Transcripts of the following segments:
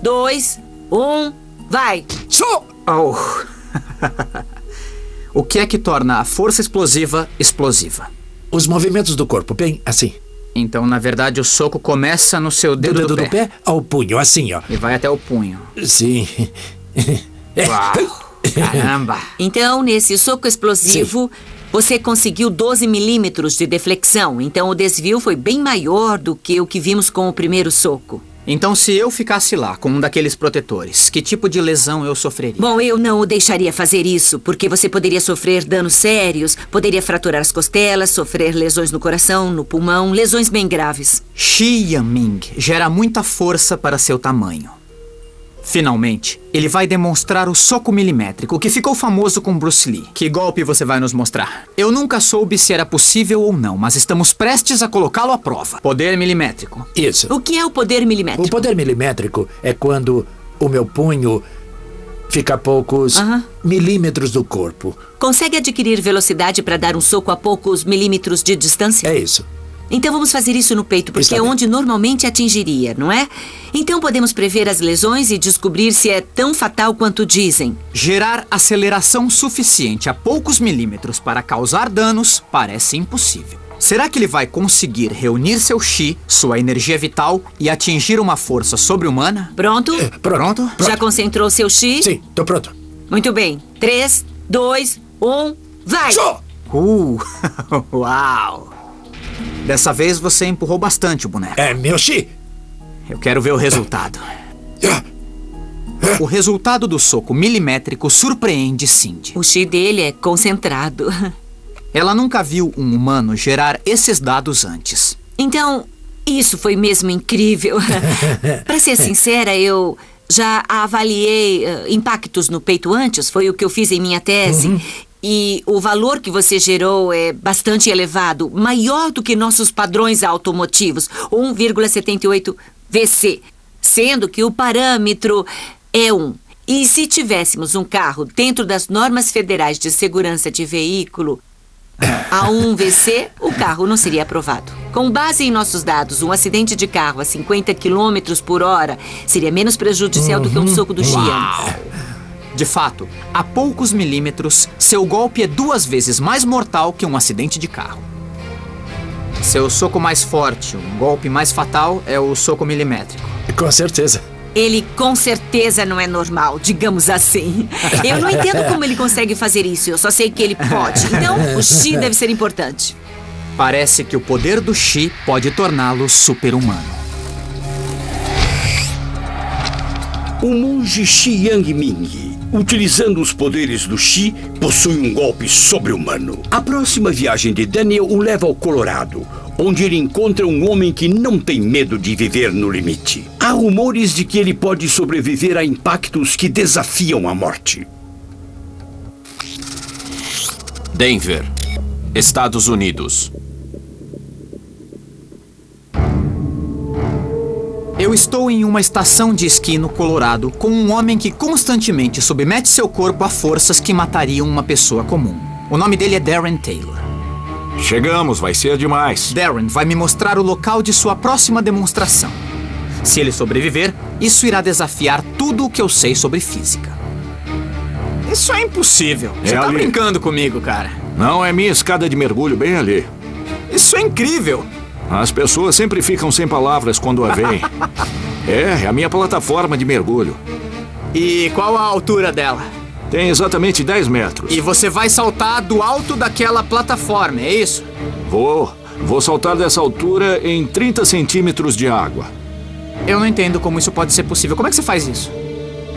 2, 1, vai! Oh. O que é que torna a força explosiva explosiva? Os movimentos do corpo, bem assim. Então, na verdade, o soco começa no seu dedo do pé ao punho, assim, ó. E vai até o punho. Sim. Uau! Caramba! Então, nesse soco explosivo, você conseguiu 12 milímetros de deflexão. Então, o desvio foi bem maior do que o que vimos com o primeiro soco. Então, se eu ficasse lá com um daqueles protetores, que tipo de lesão eu sofreria? Bom, eu não o deixaria fazer isso, porque você poderia sofrer danos sérios, poderia fraturar as costelas, sofrer lesões no coração, no pulmão, lesões bem graves. Shi Yanming gera muita força para seu tamanho. Finalmente, ele vai demonstrar o soco milimétrico, que ficou famoso com Bruce Lee. Que golpe você vai nos mostrar? Eu nunca soube se era possível ou não, mas estamos prestes a colocá-lo à prova. Poder milimétrico. Isso. O que é o poder milimétrico? O poder milimétrico é quando o meu punho fica a poucos milímetros do corpo. Consegue adquirir velocidade para dar um soco a poucos milímetros de distância? É isso. Então vamos fazer isso no peito, porque é onde normalmente atingiria, não é? Então podemos prever as lesões e descobrir se é tão fatal quanto dizem. Gerar aceleração suficiente a poucos milímetros para causar danos parece impossível. Será que ele vai conseguir reunir seu Chi, sua energia vital, e atingir uma força sobre-humana? Pronto? Pronto? Já concentrou seu Chi? Sim, tô pronto. Muito bem. 3, 2, 1, vai! Uau! Dessa vez você empurrou bastante o boneco. É meu Chi. Eu quero ver o resultado. O resultado do soco milimétrico surpreende Cindy. O Chi dele é concentrado. Ela nunca viu um humano gerar esses dados antes. Então, isso foi mesmo incrível. Para ser sincera, eu já avaliei impactos no peito antes. Foi o que eu fiz em minha tese. E o valor que você gerou é bastante elevado, maior do que nossos padrões automotivos, 1,78 VC, sendo que o parâmetro é 1. E se tivéssemos um carro dentro das normas federais de segurança de veículo a 1 VC, o carro não seria aprovado. Com base em nossos dados, um acidente de carro a 50 km por hora seria menos prejudicial do que um soco do Xian. De fato, a poucos milímetros, seu golpe é 2 vezes mais mortal que um acidente de carro. Seu soco mais forte, um golpe mais fatal, é o soco milimétrico. Com certeza. Ele com certeza não é normal, digamos assim. Eu não entendo como ele consegue fazer isso, eu só sei que ele pode. Então, o Chi deve ser importante. Parece que o poder do Chi pode torná-lo super-humano. O monge Shi Yanming, utilizando os poderes do Chi, possui um golpe sobre-humano. A próxima viagem de Daniel o leva ao Colorado, onde ele encontra um homem que não tem medo de viver no limite. Há rumores de que ele pode sobreviver a impactos que desafiam a morte. Denver, Estados Unidos. Eu estou em uma estação de esqui no Colorado com um homem que constantemente submete seu corpo a forças que matariam uma pessoa comum. O nome dele é Darren Taylor. Chegamos, vai ser demais. Darren vai me mostrar o local de sua próxima demonstração. Se ele sobreviver, isso irá desafiar tudo o que eu sei sobre física. Isso é impossível. Você tá brincando comigo, cara. Não, é minha escada de mergulho bem ali. Isso é incrível. As pessoas sempre ficam sem palavras quando a veem. É a minha plataforma de mergulho. E qual a altura dela? Tem exatamente 10 metros. E você vai saltar do alto daquela plataforma, é isso? Vou saltar dessa altura em 30 centímetros de água. Eu não entendo como isso pode ser possível. Como é que você faz isso?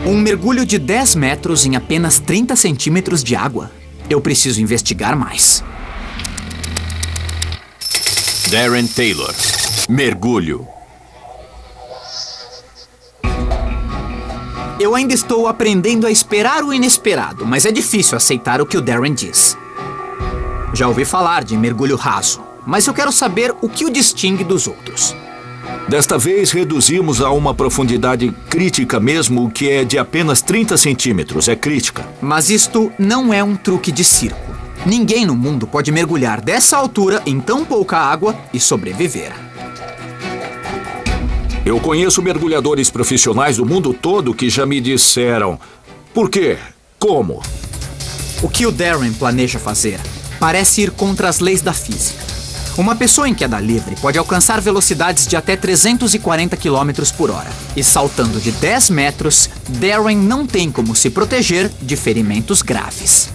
Um mergulho de 10 metros em apenas 30 centímetros de água? Eu preciso investigar mais. Darren Taylor. Mergulho. Eu ainda estou aprendendo a esperar o inesperado, mas é difícil aceitar o que o Darren diz. Já ouvi falar de mergulho raso, mas eu quero saber o que o distingue dos outros. Desta vez reduzimos a uma profundidade crítica mesmo, o que é de apenas 30 centímetros. É crítica. Mas isto não é um truque de circo. Ninguém no mundo pode mergulhar dessa altura em tão pouca água e sobreviver. Eu conheço mergulhadores profissionais do mundo todo que já me disseram. Por quê? Como? O que o Darren planeja fazer parece ir contra as leis da física. Uma pessoa em queda livre pode alcançar velocidades de até 340 km por hora. E saltando de 10 metros, Darren não tem como se proteger de ferimentos graves.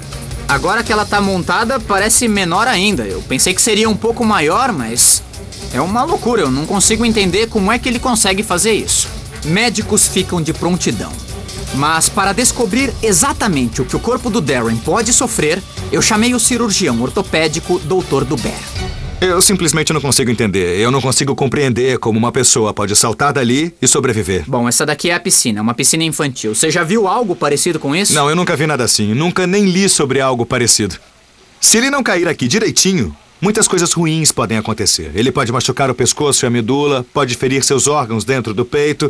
Agora que ela tá montada, parece menor ainda. Eu pensei que seria um pouco maior, mas é uma loucura. Eu não consigo entender como é que ele consegue fazer isso. Médicos ficam de prontidão. Mas para descobrir exatamente o que o corpo do Darren pode sofrer, eu chamei o cirurgião ortopédico Dr. Duber. Eu simplesmente não consigo entender. Eu não consigo compreender como uma pessoa pode saltar dali e sobreviver. Bom, essa daqui é a piscina, uma piscina infantil. Você já viu algo parecido com isso? Não, eu nunca vi nada assim. Nunca nem li sobre algo parecido. Se ele não cair aqui direitinho, muitas coisas ruins podem acontecer. Ele pode machucar o pescoço e a medula, pode ferir seus órgãos dentro do peito,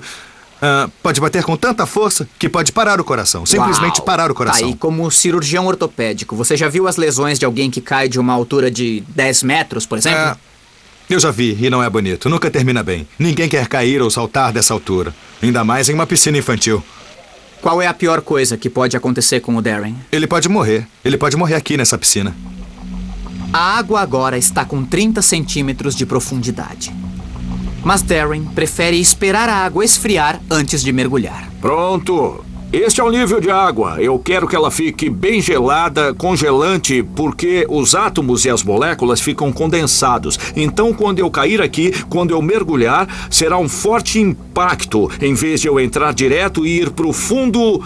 pode bater com tanta força que pode parar o coração. Simplesmente parar o coração. Tá, e como cirurgião ortopédico, você já viu as lesões de alguém que cai de uma altura de 10 metros, por exemplo? Eu já vi e não é bonito. Nunca termina bem. Ninguém quer cair ou saltar dessa altura. Ainda mais em uma piscina infantil. Qual é a pior coisa que pode acontecer com o Darren? Ele pode morrer. Ele pode morrer aqui nessa piscina. A água agora está com 30 centímetros de profundidade. Mas Darren prefere esperar a água esfriar antes de mergulhar. Pronto. Este é o nível de água. Eu quero que ela fique bem gelada, congelante, porque os átomos e as moléculas ficam condensados. Então, quando eu cair aqui, quando eu mergulhar, será um forte impacto, em vez de eu entrar direto e ir pro fundo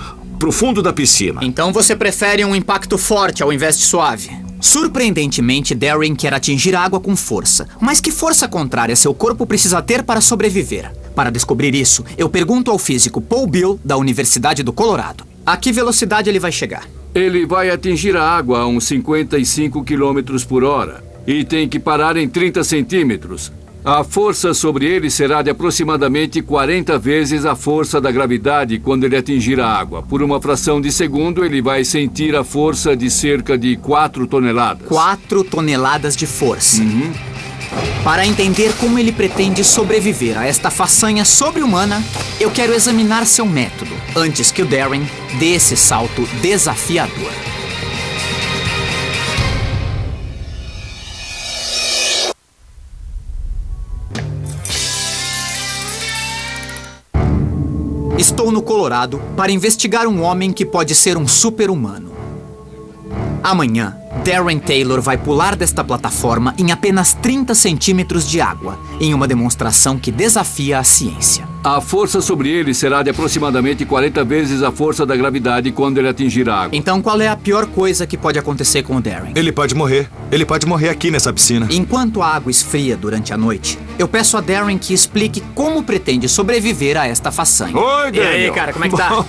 da piscina. Então você prefere um impacto forte ao invés de suave? Surpreendentemente, Darren quer atingir a água com força. Mas que força contrária seu corpo precisa ter para sobreviver? Para descobrir isso, eu pergunto ao físico Paul Bill, da Universidade do Colorado. A que velocidade ele vai chegar? Ele vai atingir a água a uns 55 km por hora e tem que parar em 30 centímetros. A força sobre ele será de aproximadamente 40 vezes a força da gravidade quando ele atingir a água. Por uma fração de segundo, ele vai sentir a força de cerca de 4 toneladas. 4 toneladas de força. Para entender como ele pretende sobreviver a esta façanha sobre-humana, eu quero examinar seu método, antes que o Darren dê esse salto desafiador. Estou no Colorado para investigar um homem que pode ser um super-humano. Amanhã, Darren Taylor vai pular desta plataforma em apenas 30 centímetros de água, em uma demonstração que desafia a ciência. A força sobre ele será de aproximadamente 40 vezes a força da gravidade quando ele atingir a água. Então qual é a pior coisa que pode acontecer com o Darren? Ele pode morrer. Ele pode morrer aqui nessa piscina. Enquanto a água esfria durante a noite, eu peço a Darren que explique como pretende sobreviver a esta façanha. Oi, Daniel. E aí, cara, como é que tá?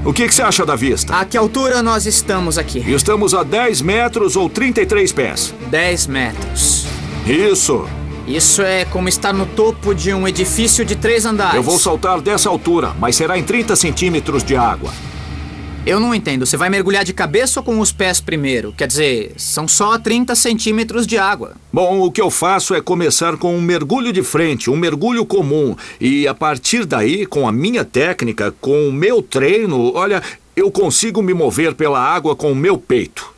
O que você acha da vista? A que altura nós estamos aqui? Estamos a 10 metros ou 33 pés. 10 metros. Isso. Isso é como estar no topo de um edifício de 3 andares. Eu vou saltar dessa altura, mas será em 30 centímetros de água. Eu não entendo. Você vai mergulhar de cabeça ou com os pés primeiro? Quer dizer, são só 30 centímetros de água. Bom, o que eu faço é começar com um mergulho de frente, um mergulho comum. E a partir daí, com a minha técnica, com o meu treino, olha, eu consigo me mover pela água com o meu peito.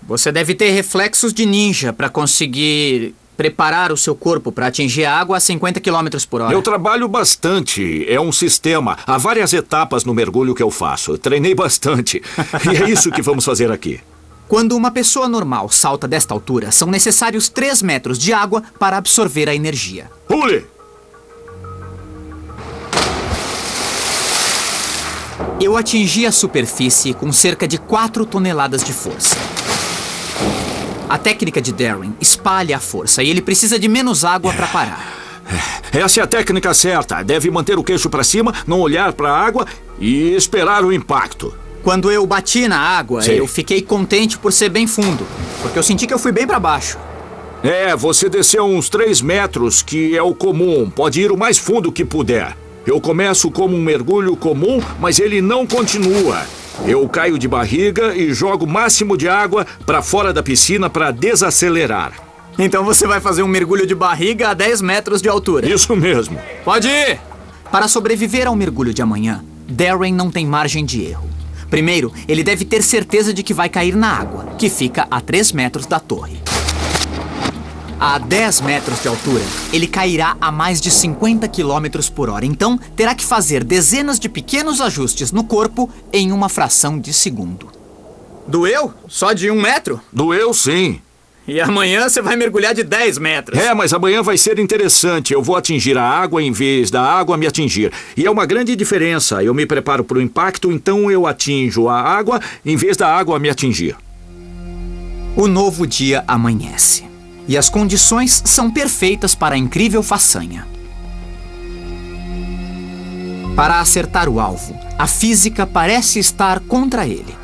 Você deve ter reflexos de ninja para conseguir preparar o seu corpo para atingir a água a 50 km por hora. Eu trabalho bastante. É um sistema. Há várias etapas no mergulho que eu faço. Eu treinei bastante. E é isso que vamos fazer aqui. Quando uma pessoa normal salta desta altura, são necessários 3 metros de água para absorver a energia. Pule! Eu atingi a superfície com cerca de 4 toneladas de força. A técnica de Darren espalha a força e ele precisa de menos água para parar. Essa é a técnica certa. Deve manter o queixo para cima, não olhar para a água e esperar o impacto. Quando eu bati na água, Sim. Eu fiquei contente por ser bem fundo, porque eu senti que eu fui bem para baixo. Você desceu uns 3 metros, que é o comum. Pode ir o mais fundo que puder. Eu começo como um mergulho comum, mas ele não continua. Eu caio de barriga e jogo o máximo de água para fora da piscina para desacelerar. Então você vai fazer um mergulho de barriga a 10 metros de altura. Isso mesmo. Pode ir! Para sobreviver ao mergulho de amanhã, Darren não tem margem de erro. Primeiro, ele deve ter certeza de que vai cair na água, que fica a 3 metros da torre. A 10 metros de altura, ele cairá a mais de 50 km por hora. Então, terá que fazer dezenas de pequenos ajustes no corpo em uma fração de segundo. Doeu? Só de 1 metro? Doeu, sim. E amanhã você vai mergulhar de 10 metros. Mas amanhã vai ser interessante. Eu vou atingir a água em vez da água me atingir. E é uma grande diferença. Eu me preparo para o impacto, então eu atinjo a água em vez da água me atingir. O novo dia amanhece. E as condições são perfeitas para a incrível façanha. Para acertar o alvo, a física parece estar contra ele.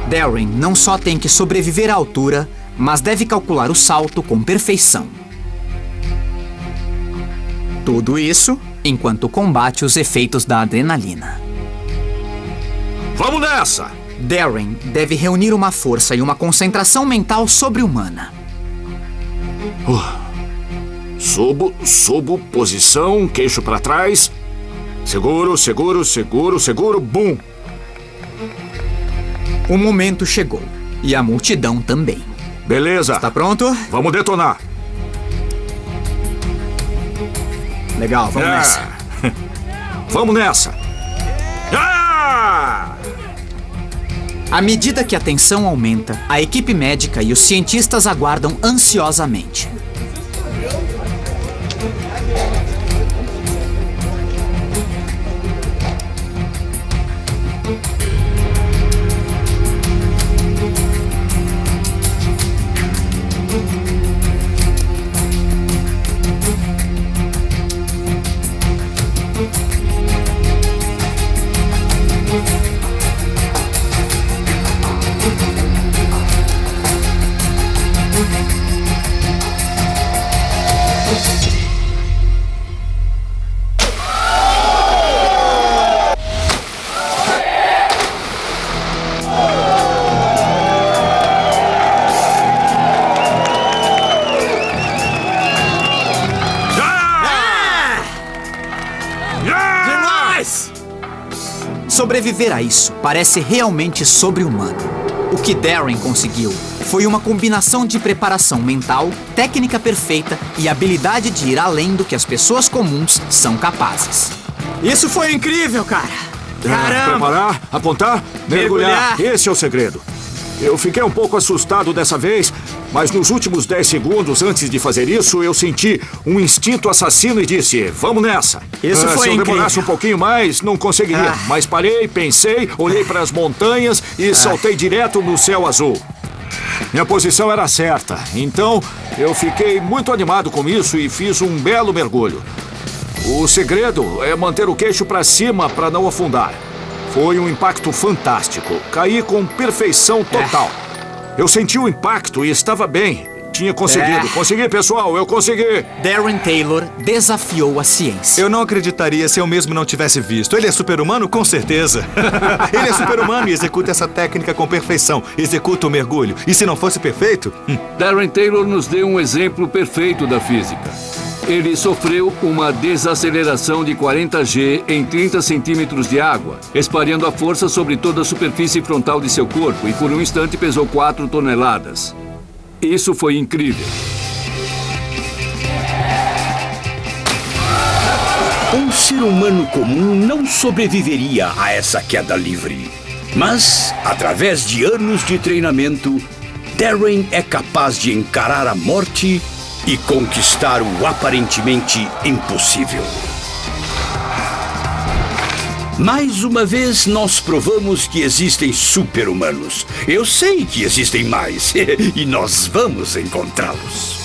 Darren não só tem que sobreviver à altura, mas deve calcular o salto com perfeição. Tudo isso enquanto combate os efeitos da adrenalina. Vamos nessa! Darren deve reunir uma força e uma concentração mental sobre-humana. Subo, posição, queixo para trás. Seguro, bum! O momento chegou. E a multidão também. Beleza. Está pronto? Vamos detonar. Legal, vamos nessa. Vamos nessa. À medida que a tensão aumenta, a equipe médica e os cientistas aguardam ansiosamente. Sobreviver a isso parece realmente sobre-humano. O que Darren conseguiu foi uma combinação de preparação mental, técnica perfeita e habilidade de ir além do que as pessoas comuns são capazes. Isso foi incrível, cara! Caramba! Preparar, apontar, mergulhar. Esse é o segredo. Eu fiquei um pouco assustado dessa vez, mas nos últimos 10 segundos antes de fazer isso, eu senti um instinto assassino e disse, vamos nessa. Isso foi incrível. Se eu demorasse um pouquinho mais, não conseguiria. Mas parei, pensei, olhei para as montanhas e saltei direto no céu azul. Minha posição era certa, então eu fiquei muito animado com isso e fiz um belo mergulho. O segredo é manter o queixo para cima para não afundar. Foi um impacto fantástico. Caí com perfeição total. Eu senti o impacto e estava bem. Tinha conseguido. Consegui, pessoal, eu consegui. Darren Taylor desafiou a ciência. Eu não acreditaria se eu mesmo não tivesse visto. Ele é super-humano? Com certeza. Ele é super-humano e executa essa técnica com perfeição. Executa o mergulho. E se não fosse perfeito? Darren Taylor nos deu um exemplo perfeito da física. Ele sofreu uma desaceleração de 40 G em 30 centímetros de água, espalhando a força sobre toda a superfície frontal de seu corpo e por um instante pesou 4 toneladas. Isso foi incrível. Um ser humano comum não sobreviveria a essa queda livre. Mas, através de anos de treinamento, Darren é capaz de encarar a morte e conquistar o aparentemente impossível. Mais uma vez, nós provamos que existem super-humanos. Eu sei que existem mais, e nós vamos encontrá-los.